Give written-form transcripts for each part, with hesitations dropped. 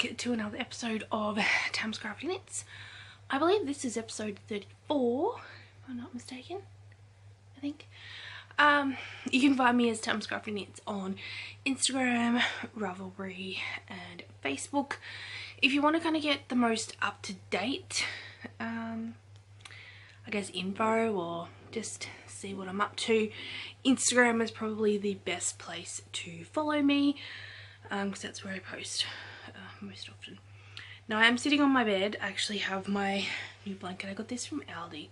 back to another episode of TamsCraftyKnits. I believe this is episode 34, if I'm not mistaken, I think. You can find me as TamsCraftyKnits on Instagram, Ravelry and Facebook. If you want to kind of get the most up-to-date, I guess, info or just see what I'm up to, Instagram is probably the best place to follow me, because that's where I post most often. Now I am sitting on my bed. I actually have my new blanket. I got this from Aldi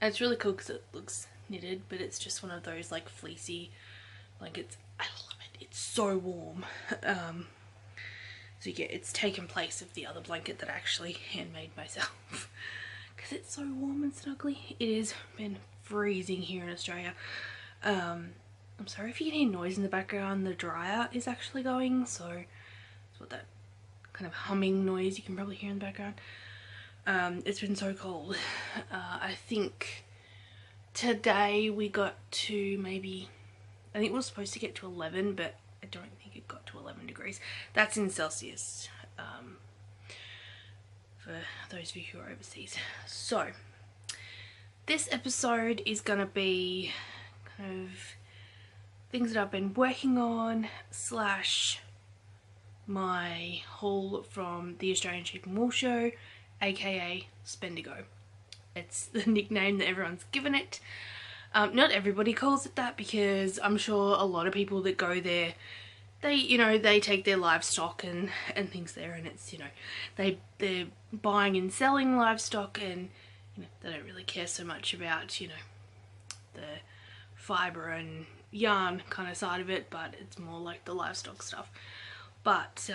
and it's really cool because it looks knitted, but it's just one of those like fleecy blankets. I love it. It's so warm. So yeah, it's taken place of the other blanket that I actually handmade myself because it's so warm and snuggly. It has been freezing here in Australia. I'm sorry if you can hear noise in the background. The dryer is actually going, so that's what that kind of humming noise you can probably hear in the background. It's been so cold. I think today we got to maybe, I think we were supposed to get to 11, but I don't think it got to 11 degrees. That's in Celsius, for those of you who are overseas. So this episode is gonna be kind of things that I've been working on slash my haul from the Australian Sheep and Wool Show, aka Spendigo. It's the nickname that everyone's given it. Not everybody calls it that, because I'm sure a lot of people that go there, they take their livestock and things there, and it's, they're buying and selling livestock, and they don't really care so much about the fibre and yarn kind of side of it, but it's more like the livestock stuff. But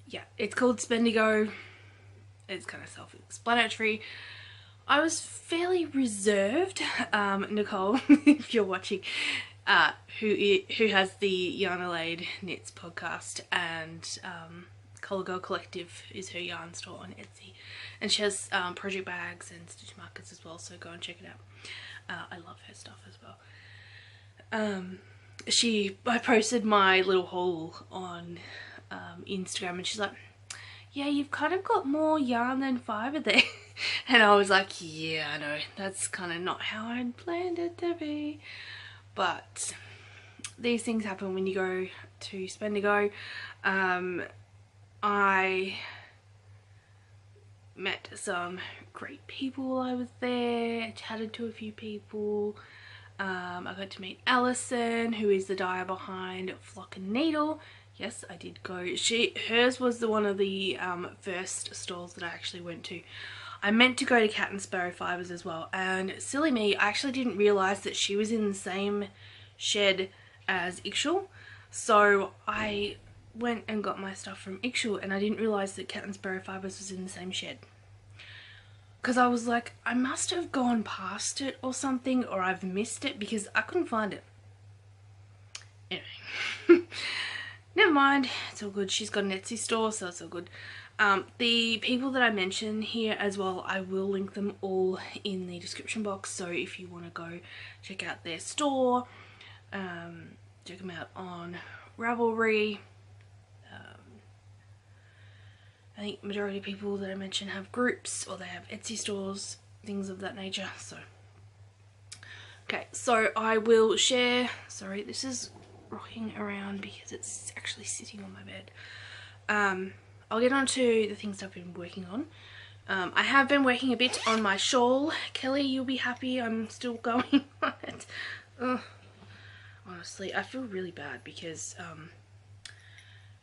yeah, it's called Spendigo. It's kind of self-explanatory. I was fairly reserved. Nicole, if you're watching, who has the Yarnalade Knits podcast, and Colour Girl Collective is her yarn store on Etsy, and she has project bags and stitch markers as well, so go and check it out. I love her stuff as well. I posted my little haul on Instagram, and she's like, yeah, you've kind of got more yarn than fibre there. And I was like, yeah, I know, that's kind of not how I'd planned it to be. But these things happen when you go to Spendigo. I met some great people while I was there, chatted to a few people. I got to meet Alison, who is the dyer behind Flock and Needle. Yes, I did go. Hers was one of the first stalls that I actually went to. I meant to go to Cat and Sparrow Fibres as well, and silly me, I actually didn't realise that she was in the same shed as Ixchel. So I went and got my stuff from Ixchel, and I didn't realise that Cat and Sparrow Fibres was in the same shed. Because I was like, I must have gone past it or something, or I've missed it, because I couldn't find it. Anyway, never mind, it's all good. She's got an Etsy store, so it's all good. The people that I mention here as well, I will link them all in the description box, so if you want to go check out their store, check them out on Ravelry. I think majority of people that I mention have groups, or they have Etsy stores, things of that nature. So okay, so I will share, sorry, this is rocking around because it's actually sitting on my bed. I'll get on to the things I've been working on. I have been working a bit on my shawl. Kelly, you'll be happy I'm still going on it. Honestly, I feel really bad because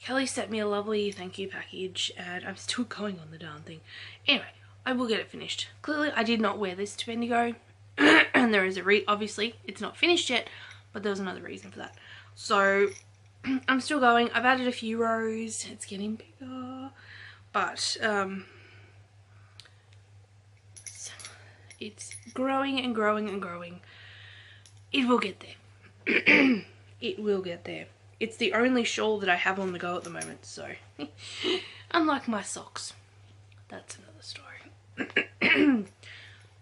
Kelly sent me a lovely thank you package, and I'm still going on the darn thing. Anyway, I will get it finished. Clearly, I did not wear this to Bendigo, and there is a obviously, it's not finished yet, but there was another reason for that. So, I'm still going. I've added a few rows. It's getting bigger, but it's growing and growing and growing. It will get there. It will get there. It's the only shawl that I have on the go at the moment, so unlike my socks. That's another story.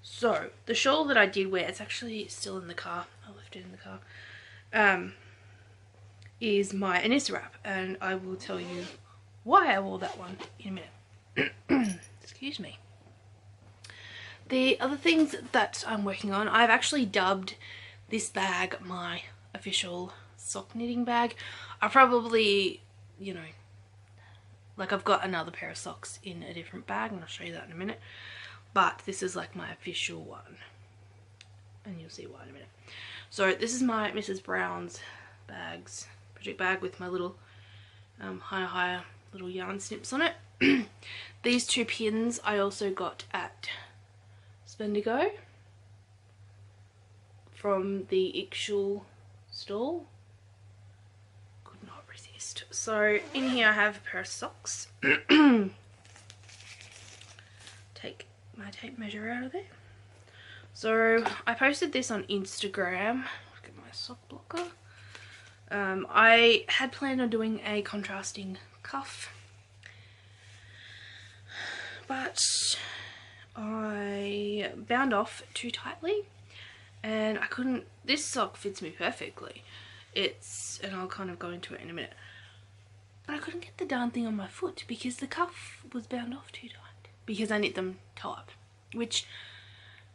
So, the shawl that I did wear, it's actually still in the car. I left it in the car. Is my Anissa wrap, and I will tell you why I wore that one in a minute. Excuse me. The other things that I'm working on, I've actually dubbed this bag my official sock knitting bag. I probably, you know, like I've got another pair of socks in a different bag and I'll show you that in a minute. But this is like my official one. And you'll see why in a minute. So this is my Mrs. Brown's bags, project bag with my little higher little yarn snips on it. These two pins I also got at Spendigo from the Ixchel stall. Could not resist. So in here I have a pair of socks. Take my tape measure out of there. So I posted this on Instagram. Look at my sock blocker. I had planned on doing a contrasting cuff, but I bound off too tightly and I couldn't. This sock fits me perfectly. And I'll kind of go into it in a minute, but I couldn't get the darn thing on my foot because the cuff was bound off too tight because I knit them toe up, which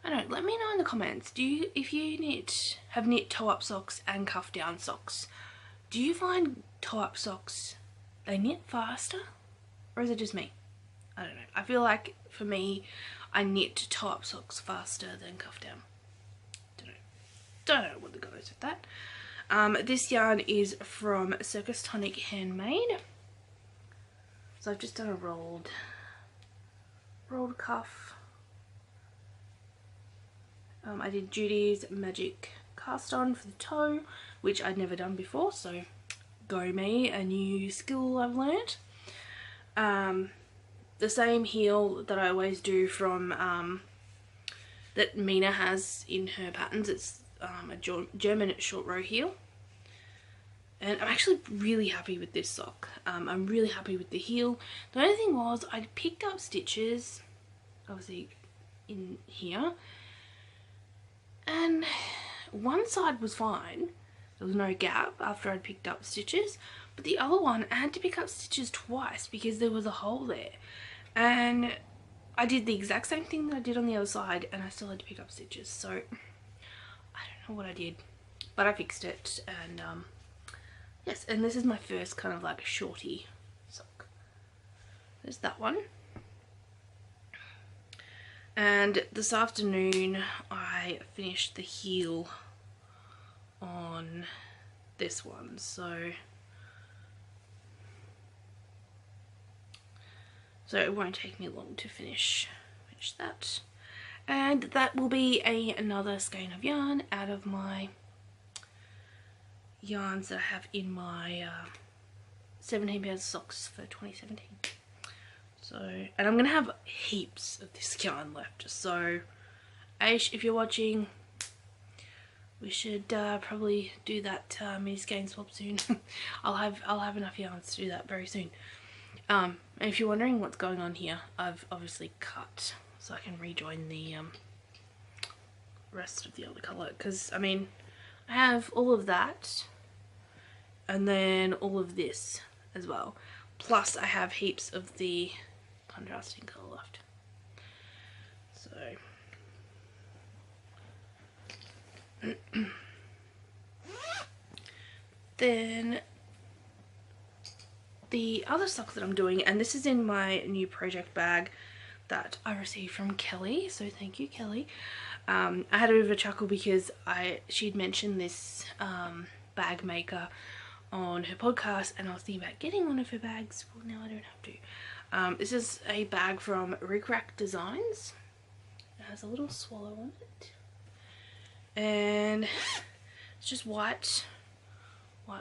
I don't know, let me know in the comments, if you have knit toe up socks and cuff down socks, do you find toe up socks, they knit faster, or is it just me? I don't know. I feel like for me, I knit toe up socks faster than cuff down. Don't know what the go is with that. This yarn is from Circus Tonic Handmade. So I've just done a rolled cuff. I did Judy's Magic cast on for the toe, which I'd never done before, so go me, a new skill I've learnt. The same heel that I always do from that Mina has in her patterns. It's a German short row heel, and I'm actually really happy with this sock. I'm really happy with the heel. The only thing was I picked up stitches, obviously in here, and one side was fine. There was no gap after I'd picked up stitches, but the other one I had to pick up stitches twice because there was a hole there, and I did the exact same thing that I did on the other side and I still had to pick up stitches. So I don't know what I did, but I fixed it. And yes, and this is my first kind of like shorty sock. There's that one. And this afternoon I finished the heel on this one, so it won't take me long to finish that. And that will be another skein of yarn out of my yarns that I have in my 17 pairs of socks for 2017. So, and I'm gonna have heaps of this yarn left. So, Aish, if you're watching, we should probably do that mini skein swap soon. I'll have enough yarns to do that very soon. And if you're wondering what's going on here, I've obviously cut so I can rejoin the rest of the other colour. Because I mean, I have all of that, and then all of this as well. Plus, I have heaps of the contrasting colour left. So then the other sock that I'm doing, and this is in my new project bag that I received from Kelly, so thank you, Kelly. I had a bit of a chuckle because she'd mentioned this bag maker on her podcast, and I was thinking about getting one of her bags. Well, now I don't have to. This is a bag from Rick Rack Designs. It has a little swallow on it, and it's just white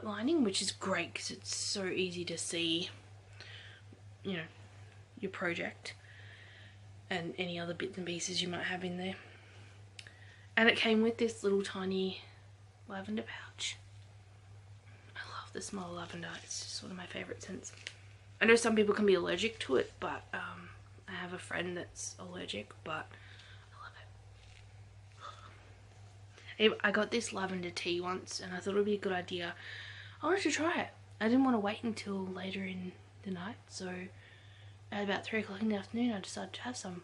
lining, which is great because it's so easy to see, you know, your project and any other bits and pieces you might have in there. And it came with this little tiny lavender pouch. I love the smell of lavender. It's just one of my favourite scents. I know some people can be allergic to it, but I have a friend that's allergic, but I love it. I got this lavender tea once and I thought it would be a good idea. I wanted to try it. I didn't want to wait until later in the night, so at about 3 o'clock in the afternoon I decided to have some.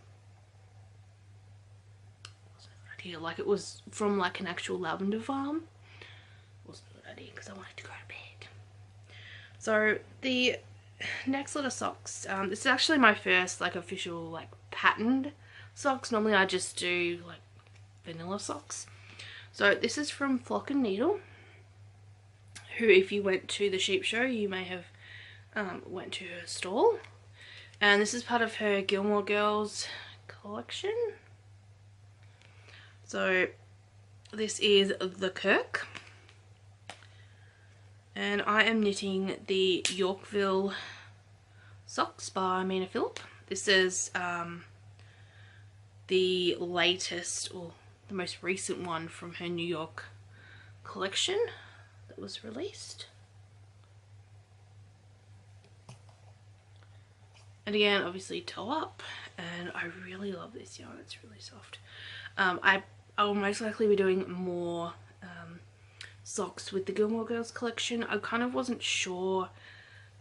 It wasn't a good idea, like it was from like an actual lavender farm. It wasn't a good idea because I wanted to go to bed. So the next lot of socks, this is actually my first like official like patterned socks. Normally I just do like vanilla socks. So this is from Flock and Needle, who if you went to the sheep show you may have went to her stall, and this is part of her Gilmore Girls collection. So this is the Kirk, and I am knitting the Yorkville socks by Mina Phillip. This is the latest, or the most recent one from her New York collection that was released. And again, obviously toe up, and I really love this yarn, it's really soft. I will most likely be doing more socks with the Gilmore Girls collection. I kind of wasn't sure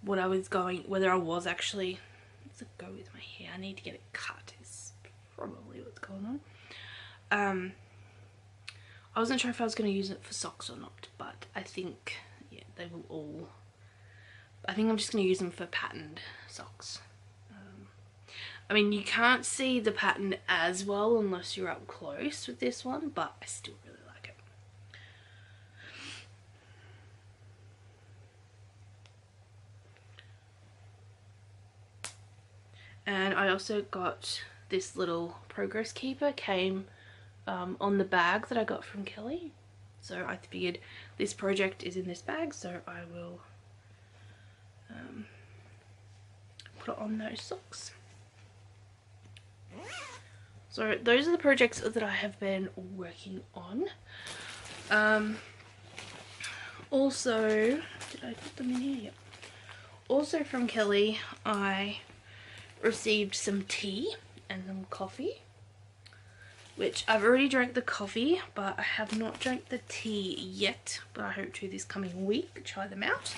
what I was going, whether I was actually, let's go with my hair, I need to get it cut is probably what's going on. I wasn't sure if I was going to use it for socks or not, but I think, yeah, they will all, I think I'm just going to use them for patterned socks. I mean, you can't see the pattern as well unless you're up close with this one, but I still really like it. And I also got this little progress keeper, came on the bag that I got from Kelly. So I figured this project is in this bag, so I will put it on those socks. So those are the projects that I have been working on. Also, did I put them in here? Yep. Also from Kelly, I received some tea and some coffee, which I've already drank the coffee, but I have not drank the tea yet, but I hope to this coming week try them out.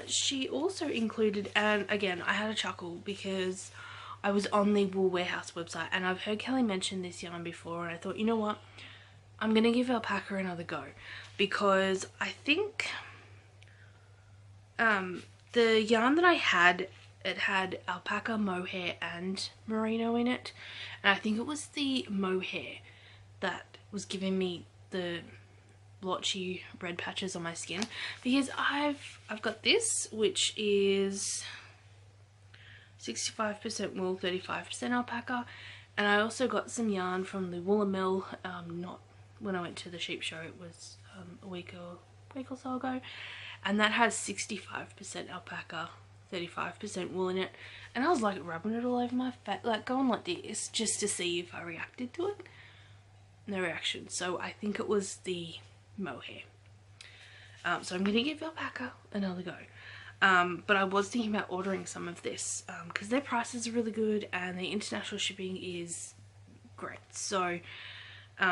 She also included, and again I had a chuckle because I was on the Wool Warehouse website and I've heard Kelly mention this yarn before, and I thought, you know what, I'm gonna give alpaca another go, because I think the yarn that I had, it had alpaca, mohair and merino in it, and I think it was the mohair that was giving me the blotchy red patches on my skin, because I've got this, which is 65% wool, 35% alpaca, and I also got some yarn from the Wooler Mill, not when I went to the sheep show, it was a week or so ago, and that has 65% alpaca, 35% wool in it, and I was like rubbing it all over my face, like going like this, just to see if I reacted to it. No reaction, so I think it was the mohair. So I'm gonna give alpaca another go. But I was thinking about ordering some of this because their prices are really good and the international shipping is great. So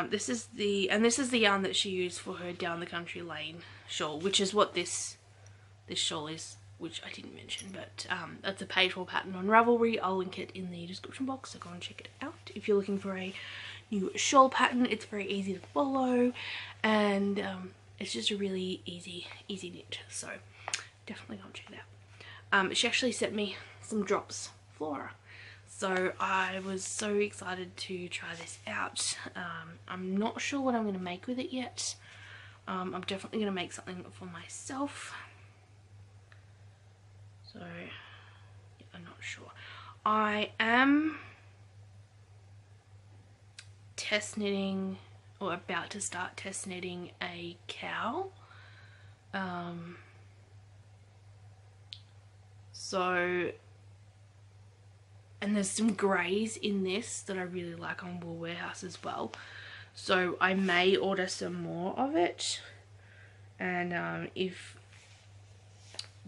this is the yarn that she used for her Down the Country Lane shawl, which is what this shawl is, which I didn't mention, but that's a paid for pattern on Ravelry. I'll link it in the description box, so go and check it out if you're looking for a new shawl pattern. It's very easy to follow, and it's just a really easy knit, so definitely go and check it out. She actually sent me some drops flora, so I was so excited to try this out. I'm not sure what I'm going to make with it yet. I'm definitely going to make something for myself, so yeah, I'm not sure. I am test knitting, or about to start test knitting, a cowl. So, and there's some greys in this that I really like on Wool Warehouse as well, so I may order some more of it, and if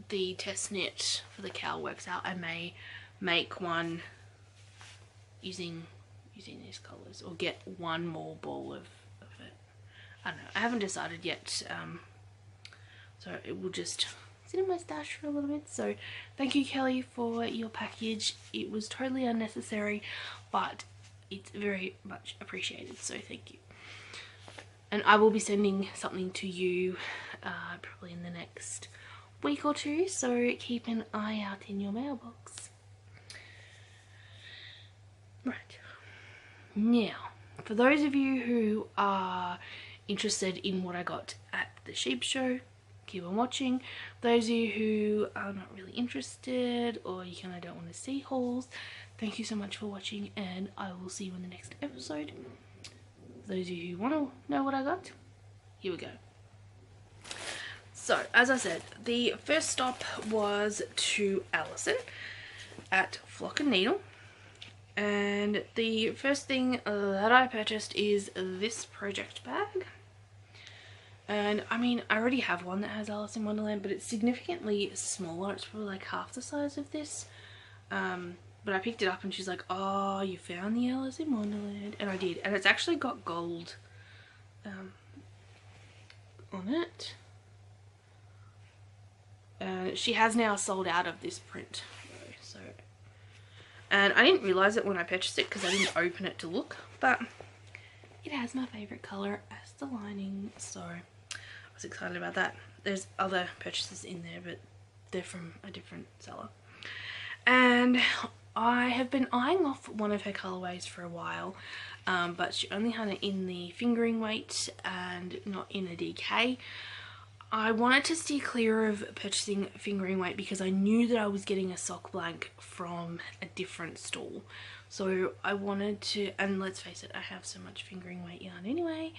the test knit for the cowl works out, I may make one using these colours, or get one more ball of it. I don't know, I haven't decided yet, so it will just sit in my stash for a little bit. So thank you, Kelly, for your package. It was totally unnecessary, but it's very much appreciated, so thank you. And I will be sending something to you probably in the next week or two, so keep an eye out in your mailbox. Right, now for those of you who are interested in what I got at the sheep show, keep on watching. Those of you who are not really interested or you kind of don't want to see hauls, thank you so much for watching, and I will see you in the next episode. For those of you who want to know what I got, here we go. So as I said, the first stop was to Alison at Flock and Needle, and the first thing that I purchased is this project bag. And I mean, I already have one that has Alice in Wonderland, but it's significantly smaller. It's probably like half the size of this. But I picked it up and she's like, oh, you found the Alice in Wonderland. And I did. And it's actually got gold on it. And she has now sold out of this print. So, and I didn't realise it when I purchased it because I didn't open it to look. But it has my favourite colour as the lining. So I was excited about that. There's other purchases in there, but they're from a different seller. And I have been eyeing off one of her colourways for a while, but she only had it in the fingering weight and not in a DK. I wanted to steer clear of purchasing fingering weight because I knew that I was getting a sock blank from a different stall. So I wanted to, and let's face it, I have so much fingering weight yarn anyway,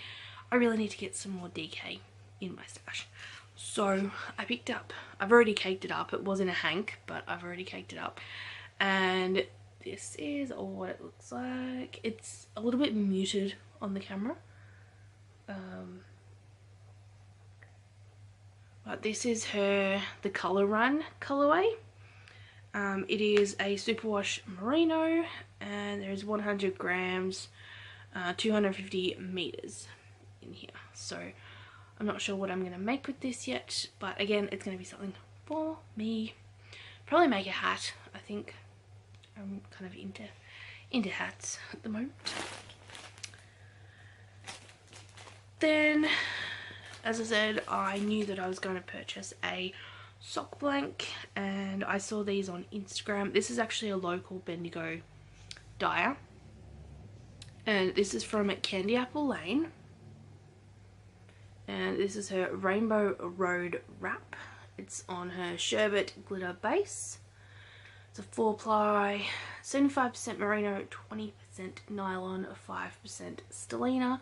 I really need to get some more DK in my stash. So I picked up, I've already caked it up, it was in a hank, but I've already caked it up. And this is what it looks like. It's a little bit muted on the camera. But this is the Colour Run colourway. It is a superwash merino, and there's 100 grams, 250 meters in here. So I'm not sure what I'm going to make with this yet, but again, it's going to be something for me. Probably make a hat. I think I'm kind of into hats at the moment. Then, as I said, I knew that I was going to purchase a sock blank, and I saw these on Instagram. This is actually a local Spendigo dyer, and this is from Candy Apple Lane, and this is her Rainbow Road wrap. It's on her sherbet glitter base. It's a 4-ply, 75% merino, 20% nylon, 5% stellina,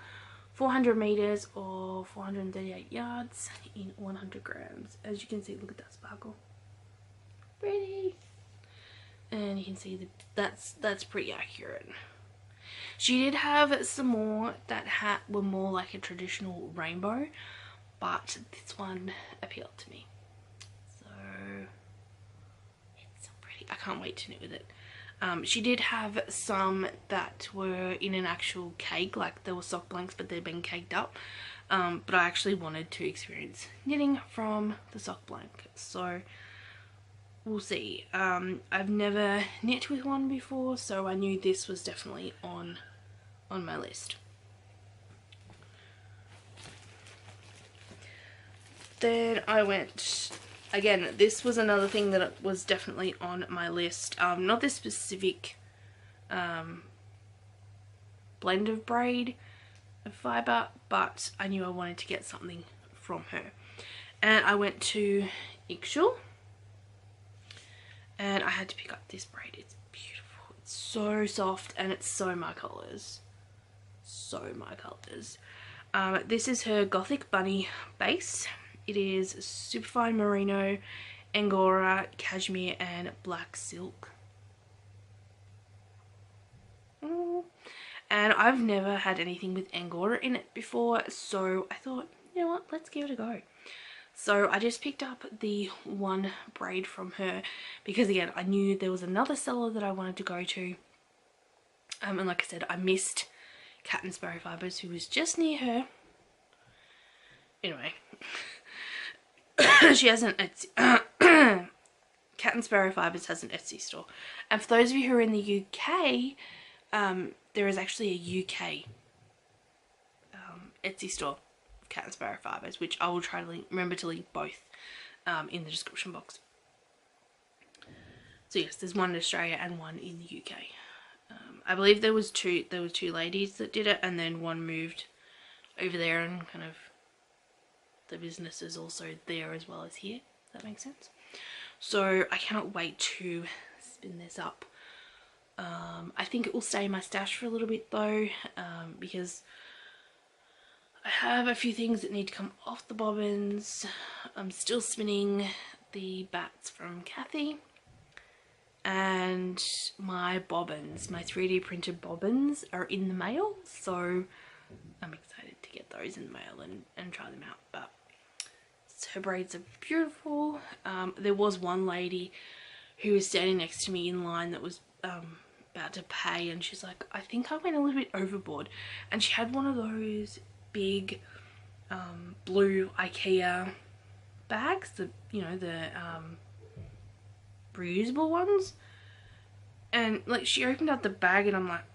400 meters or 438 yards in 100 grams. As you can see, look at that sparkle. Pretty. And you can see that's pretty accurate. She did have some more that were more like a traditional rainbow, but this one appealed to me. So it's so pretty. I can't wait to knit with it. She did have some that were in an actual cake, like there were sock blanks but they'd been caked up, but I actually wanted to experience knitting from the sock blank, so we'll see. I've never knit with one before, so I knew this was definitely on my list. Then I went, again, this was another thing that was definitely on my list. Not this specific blend of braid of fibre, but I knew I wanted to get something from her. And I went to Ixchel, and I had to pick up this braid. It's beautiful. It's so soft, and it's so my colours. So my colours. This is her Gothic Bunny base. It is superfine merino, angora, cashmere, and black silk. And I've never had anything with angora in it before, so I thought, you know what, let's give it a go. So I just picked up the one braid from her because, again, I knew there was another seller that I wanted to go to. And like I said, I missed Cat and Sparrow Fibers, who was just near her. Anyway. She has an Cat and Sparrow Fibres has an Etsy store, and for those of you who are in the UK, there is actually a UK Etsy store of Cat and Sparrow Fibres, which I will try to remember to link both in the description box. So yes, there's one in Australia and one in the UK. I believe there were two ladies that did it, and then one moved over there, and kind of the business is also there as well as here. If that makes sense. So I cannot wait to spin this up. I think it will stay in my stash for a little bit though, because I have a few things that need to come off the bobbins. I'm still spinning the bats from Kathy, and my bobbins, my 3D printed bobbins, are in the mail, so I'm excited to get those in the mail and try them out. But her braids are beautiful. There was one lady who was standing next to me in line that was about to pay, and she's like, I think I went a little bit overboard, and she had one of those big blue IKEA bags, the reusable ones, and like she opened up the bag and I'm like,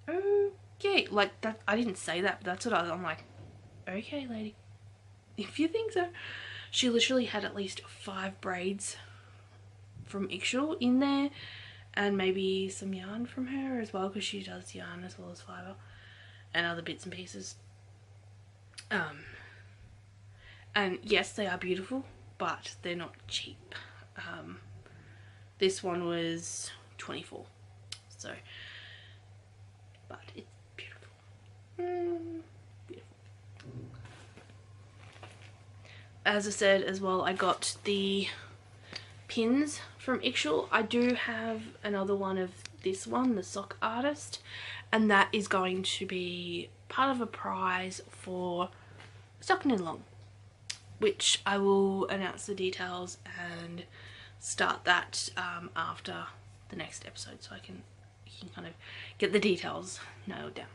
okay, like that. I didn't say that, but that's what I'm like, okay lady, if you think so. She literally had at least 5 braids from Ixchel in there, and maybe some yarn from her as well, because she does yarn as well as fibre and other bits and pieces. And yes, they are beautiful, but they're not cheap. This one was 24, so, but it's beautiful. Beautiful. As I said as well, I got the pins from Ixchel. I do have another one of this one, the Sock Artist, and that is going to be part of a prize for Sock Knit Along, which I will announce the details and start that after the next episode, so you can kind of get the details nailed down.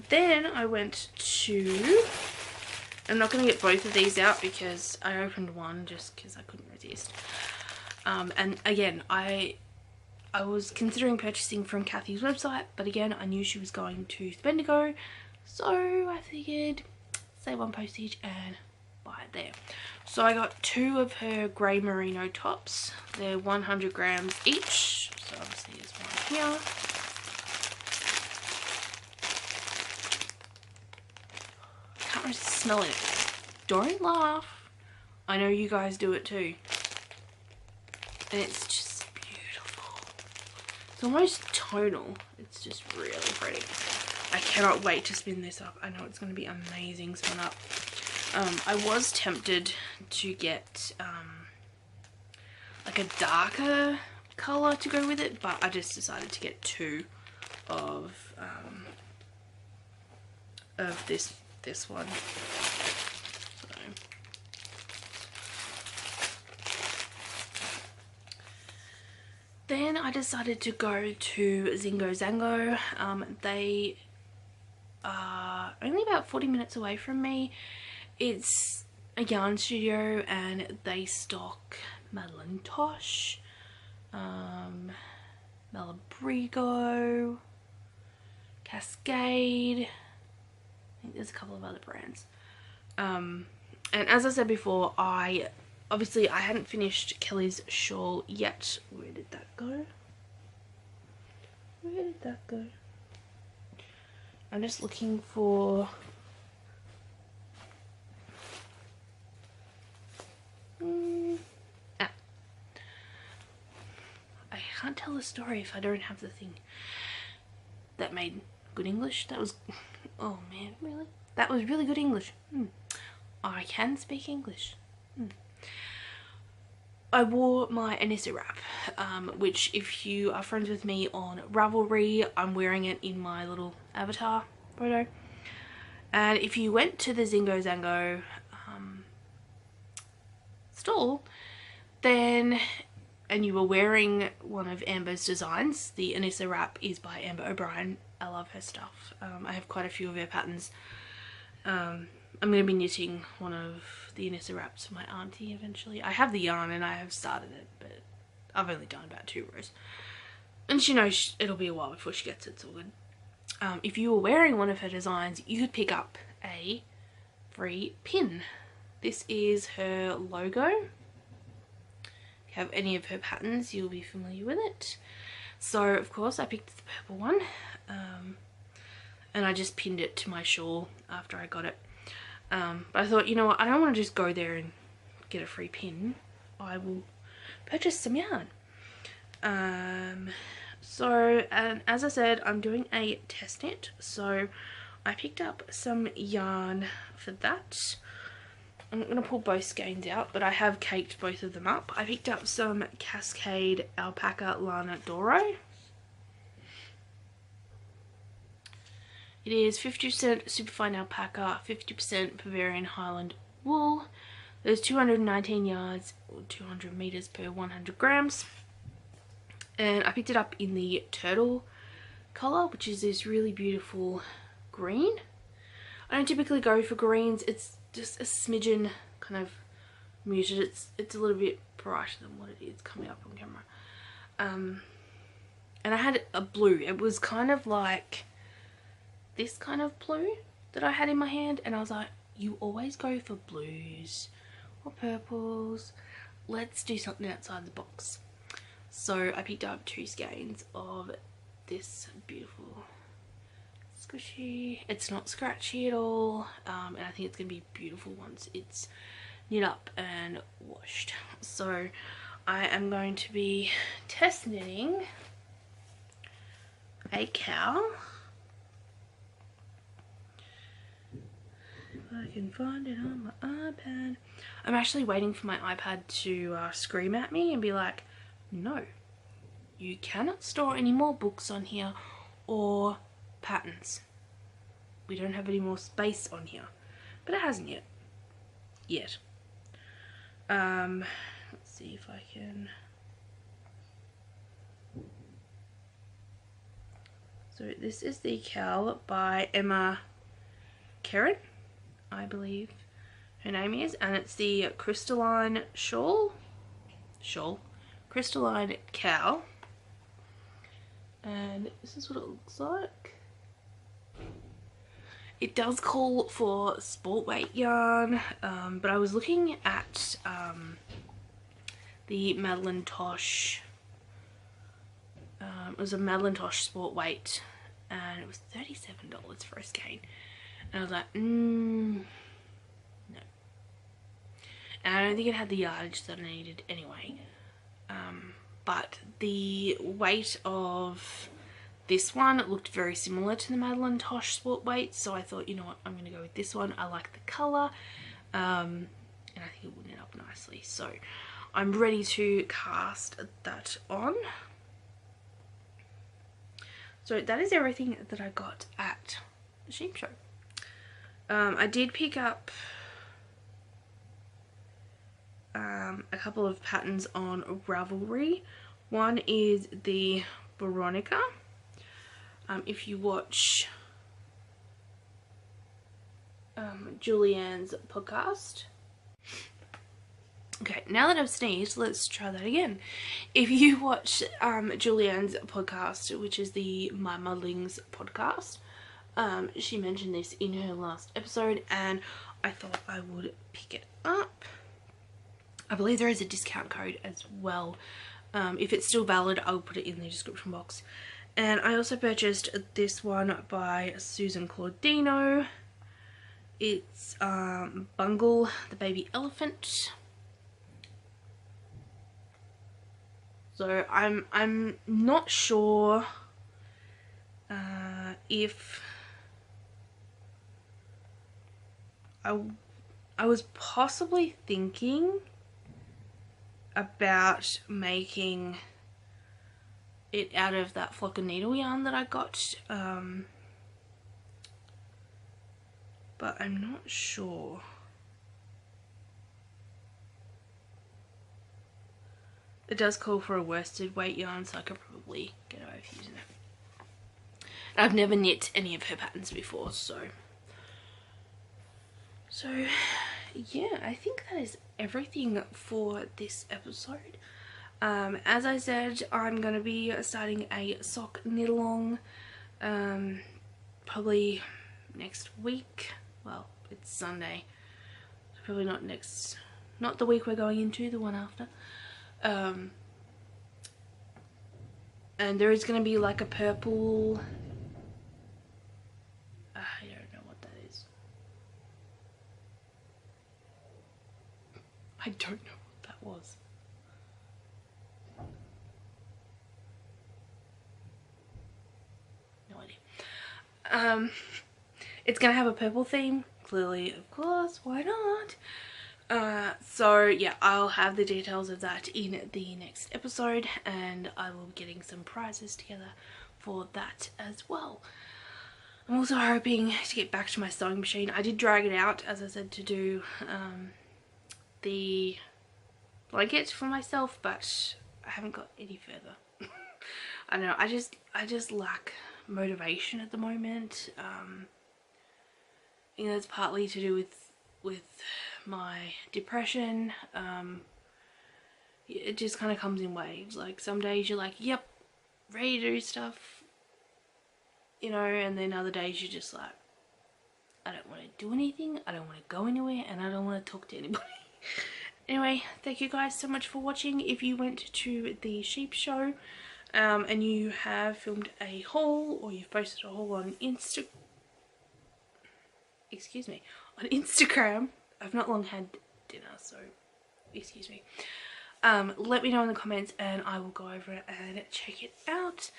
Then I went to, I'm not going to get both of these out because I opened one just because I couldn't resist. And again, I was considering purchasing from Kathy's website, but again, I knew she was going to Spendigo, so I figured save on postage and buy it there. So I got 2 of her grey merino tops. They're 100 grams each, so obviously there's one here. Can't really smell it. Don't laugh. I know you guys do it too. And it's just beautiful. It's almost tonal. It's just really pretty. I cannot wait to spin this up. I know it's going to be amazing spin up. I was tempted to get like a darker colour to go with it, but I just decided to get 2 of this one. So. Then I decided to go to Zingo Zango. They are only about 40 minutes away from me. It's a yarn studio and they stock Madeline Tosh, Malabrigo, Cascade. I think there's a couple of other brands. And as I said before, I hadn't finished Kelly's shawl yet. Where did that go? Where did that go? I'm just looking for... I can't tell the story if I don't have the thing that made good English. That was... Oh man, really? That was really good English. I can speak English. I wore my Anissa wrap, which if you are friends with me on Ravelry, I'm wearing it in my little avatar photo. And if you went to the Zingo Zango stall, then, and you were wearing one of Amber's designs, the Anissa wrap is by Amber O'Brien. I love her stuff. I have quite a few of her patterns I'm going to be knitting one of the Anissa wraps for my auntie eventually. I have the yarn and I have started it, but I've only done about 2 rows. And she knows it'll be a while before she gets it, so good. If you were wearing one of her designs, you could pick up a free pin. This is her logo. If you have any of her patterns, you'll be familiar with it. So, of course, I picked the purple one. And I just pinned it to my shawl after I got it. But I thought, you know what, I don't want to just go there and get a free pin. I will purchase some yarn. And as I said, I'm doing a test knit, so I picked up some yarn for that. I'm not going to pull both skeins out, but I have caked both of them up. I picked up some Cascade Alpaca Lana Doro. It is 50% superfine alpaca, 50% Bavarian Highland wool. There's 219 yards, or 200 meters per 100 grams. And I picked it up in the turtle color, which is this really beautiful green. I don't typically go for greens. It's just a smidgen kind of muted. It's a little bit brighter than what it is coming up on camera. And I had a blue. It was kind of like this kind of blue that I had in my hand, and I was like, you always go for blues or purples. Let's do something outside the box. So I picked up 2 skeins of this beautiful squishy. It's not scratchy at all, and I think it's going to be beautiful once it's knit up and washed. So I am going to be test knitting a cow. If I can find it on my iPad. I'm actually waiting for my iPad to scream at me and be like, no, you cannot store any more books on here or patterns. We don't have any more space on here. But it hasn't yet. Let's see if I can. So this is the cowl by Emma Karen, I believe her name is, and it's the crystalline crystalline cowl, and this is what it looks like. It does call for sport weight yarn, but I was looking at the Madeline Tosh. It was a Madeline Tosh sport weight, and it was $37 for a skein, and I was like, no. And I don't think it had the yardage that I needed anyway. But the weight of this one looked very similar to the Madeline Tosh sport weight, so I thought, you know what, I'm going to go with this one. I like the colour, and I think it would knit up nicely. So I'm ready to cast that on. So that is everything that I got at the sheep show. I did pick up a couple of patterns on Ravelry. One is the Veronica. If you watch Julianne's podcast. Okay, now that I've sneezed, let's try that again. If you watch Julianne's podcast, which is the My Muddlings podcast, she mentioned this in her last episode, and I thought I would pick it up. I believe there is a discount code as well. If it's still valid, I'll put it in the description box. And I also purchased this one by Susan Claudino. It's Bungle the Baby Elephant. So I'm not sure if I was possibly thinking about making it out of that flock of needle yarn that I got, but I'm not sure. It does call for a worsted weight yarn, so I could probably get away with using it. I've never knit any of her patterns before, so So yeah, I think that is everything for this episode. As I said, I'm going to be starting a sock knit along probably next week. Well, it's Sunday, so probably not the week we're going into, the one after. And there is going to be like a purple, I don't know what that is. I don't know what that was. No idea. It's gonna have a purple theme, clearly, of course, why not? So yeah, I'll have the details of that in the next episode, and I will be getting some prizes together for that as well. I'm also hoping to get back to my sewing machine. I did drag it out, as I said, to do the blanket for myself, but I haven't got any further. I don't know, I just lack motivation at the moment. You know, it's partly to do with my depression. It just kind of comes in waves. Like some days you're like, yep, ready to do stuff, you know, and then other days you're just like, I don't want to do anything, I don't want to go anywhere, and I don't want to talk to anybody. Anyway, thank you guys so much for watching. If you went to the sheep show and you have filmed a haul, or you've posted a haul on Instagram, I've not long had dinner, so excuse me. Let me know in the comments and I will go over it and check it out.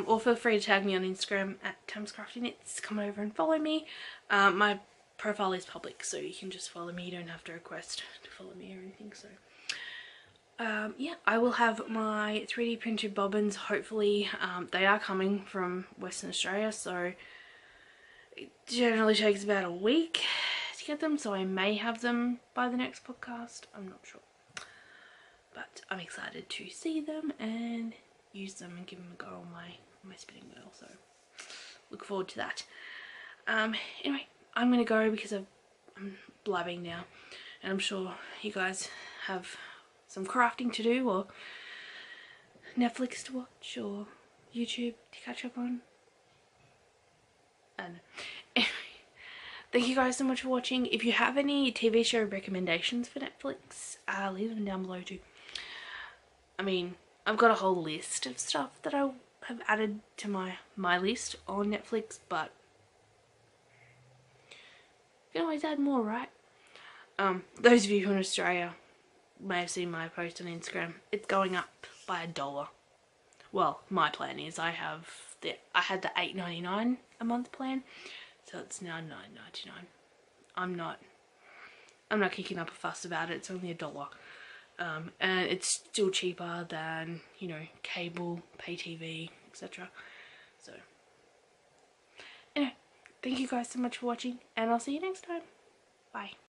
Or feel free to tag me on Instagram at TamsCraftyKnits. Come over and follow me. My profile is public, so you can just follow me. You don't have to request to follow me or anything. So yeah, I will have my 3D printed bobbins. Hopefully they are coming from Western Australia, so it generally takes about a week to get them, so I may have them by the next podcast. I'm not sure, but I'm excited to see them and use them and give them a go on my spinning wheel, so look forward to that. Anyway, I'm gonna go because I'm blabbing now, and I'm sure you guys have some crafting to do, or Netflix to watch, or YouTube to catch up on. And anyway, thank you guys so much for watching. If you have any TV show recommendations for Netflix, leave them down below too. I mean, I've got a whole list of stuff that I have added to my list on Netflix, but you can always add more, right? Those of you in Australia may have seen my post on Instagram. It's going up by $1. Well, my plan is I had the $8.99 a month plan, so it's now $9.99. I'm not kicking up a fuss about it. It's only $1. And it's still cheaper than, you know, cable, pay TV, etc. So anyway, thank you guys so much for watching, and I'll see you next time. Bye.